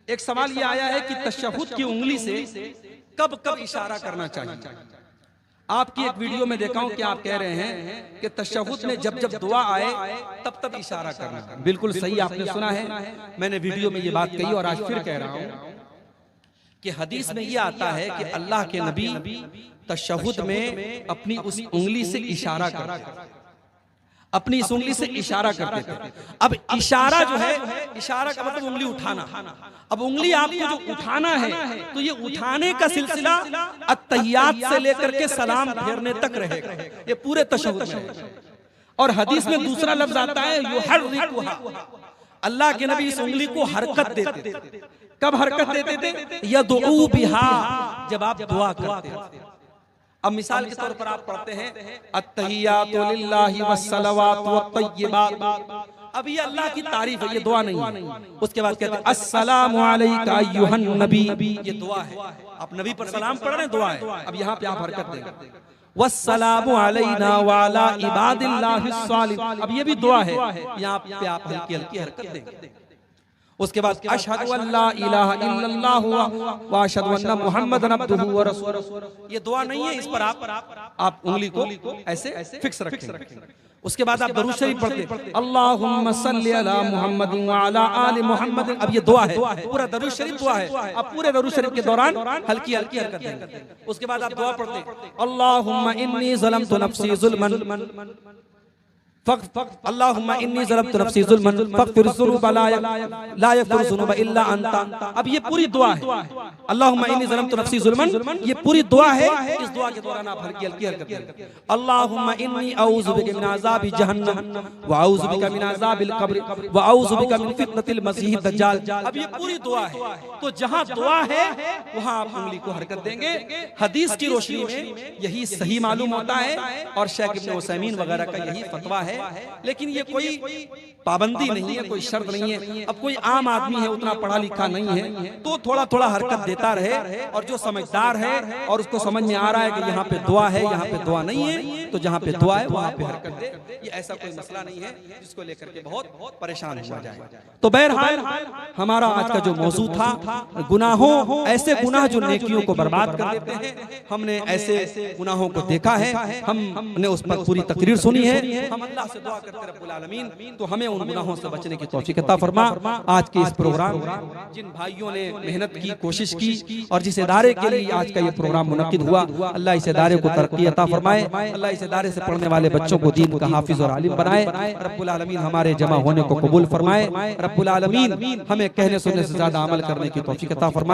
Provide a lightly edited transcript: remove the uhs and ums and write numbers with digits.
एक सवाल ये आया है कि तशहुद की उंगली से कब कब इशारा करना चाहिए। आपकी एक वीडियो में देखा हूं कि आप कह रहे हैं कि तशहुद में जब जब दुआ आए तब तब इशारा करना। बिल्कुल सही आपने सुना है, मैंने वीडियो में ये बात कही और आज फिर कह रहा हूं कि हदीस में ये आता है कि अल्लाह के नबी तशहुद में अपनी उस उंगली से इशारा करते, अपनी इस उंगली से इशारा करते थे। अब इशारा जो है, इशारा का मतलब उंगली उठाना। अब उंगली आपको जो उठाना है तो ये उठाने का सिलसिला अत्तहियात से लेकर के सलाम फेरने तक रहेगा, ये पूरे तशहुद में है। और हदीस में दूसरा लफ्ज आता है युहर्रिकुहा, अल्लाह के नबी इस उंगली को हरकत देते थे। कब हरकत देते थे? यदऊ बिहा, जब आप दुआ करते थे। अब मिसाल के तौर पर आप पढ़ते हैं अत्तहियातु लिल्लाहि वस्सलावातु वत्तय्यिबात, अब ये अल्लाह की तारीफ है, ये दुआ नहीं है। उसके बाद कहते हैं अस्सलामु अलैका अय्युहन नबी, ये दुआ है, आप नबी पर सलाम पढ़ रहे हैं, दुआ है। अब यहाँ पे आप हरकत देंगे वस्सलामु अलैना व अला इबादिल्लाहिस सालिहीन, अब ये भी दुआ है, यहाँ पे आप हल्की हल्की हरकत देंगे। उसके बाद अशहदु अल्ला इलाहा इल्लल्लाह व अशहदु अन्ना मुहम्मदन अब्दुहु व रसूलुहु, ये दुआ नहीं है, इस पर आप उंगली को ऐसे फिक्स रखें। उसके बाद आप दरूद शरीफ पढ़ते अल्लाहुम्मा सल्ली अला मुहम्मद व अला आलि मुहम्मद, अब ये दुआ है, पूरा दरूद शरीफ दुआ है। आप पूरे दरूद शरीफ के दौरान हल्की हल्की हरकत देंगे। उसके बाद आप दुआ पढ़ते अल्लाहुम्मा इन्नी ज़लमतु नफ्सी ज़ुल्मन अल्लाहुम्मा इन्नी ज़लमतु नफ्सी ज़ुल्मन फ़ग़फ़िर ज़ुनूबा ला यग़फ़िरु ज़ुनूबा इल्ला अंता, अब ये पूरी दुआ है। अल्लाहुम्मा इन्नी ज़लमतु नफ्सी ज़ुल्मन, ये पूरी दुआ है। इस दुआ के दौरान आप हल्की हल्की हरकत करें। अल्लाहुम्मा इन्नी अऊज़ु बिका मिन अज़ाबि जहन्नम व अऊज़ु बिका मिन अज़ाबिल क़ब्र व अऊज़ु बिका मिन फ़ितनतिल मसीहिद दज्जाल, अब ये पूरी दुआ है। तो जहां दुआ है वहां आप उंगली को हरकत देंगे। हदीस की रोशनी में यही सही मालूम होता है और शेख इब्न उसैमीन वगैरह का यही फतवा है। लेकिन ये कोई पाबंदी नहीं है, कोई शर्त नहीं है। अब कोई आम आदमी है, उतना पढ़ा लिखा नहीं है, तो थोड़ा थोड़ा हरकत देता रहे, और जो समझदार है और उसको समझ में आ रहा है कि यहाँ पे दुआ है, यहाँ पे दुआ नहीं है, तो जहाँ पे दुआ है वहां पे हरकत दे। ये ऐसा कोई मसला नहीं है जिसको लेकर के बहुत परेशान हो जाए। तो बहरहाल हमारा आज का जो मौजू था गुनाहों, ऐसे गुनाह जो नेकियों को बर्बाद कर देते हैं, हमने ऐसे गुनाहों को देखा है, हमने उस पर पूरी तकरीर सुनी है। हम अल्लाह से दुआ करते रब्बुल आलमीन तो हमें उन गुनाहों से बचने की तौफीक अता फरमा। आज के इस प्रोग्राम जिन भाइयों ने मेहनत की, कोशिश की और जिस इदारे के लिए आज का ये प्रोग्राम मुनक्किद हुआ, अल्लाह इस इदारे को तरक्की अता फरमाए, अल्लाह इस इदारे से पढ़ने वाले बच्चों को दीन का हाफिज और आलिम बनाए। रब्बुल आलमीन हमारे जमा होने को कबूल फरमाए। रब्बुल आलमीन हमें कहने सुनने से ज्यादा अमल करने की तौफीक अता फरमाए।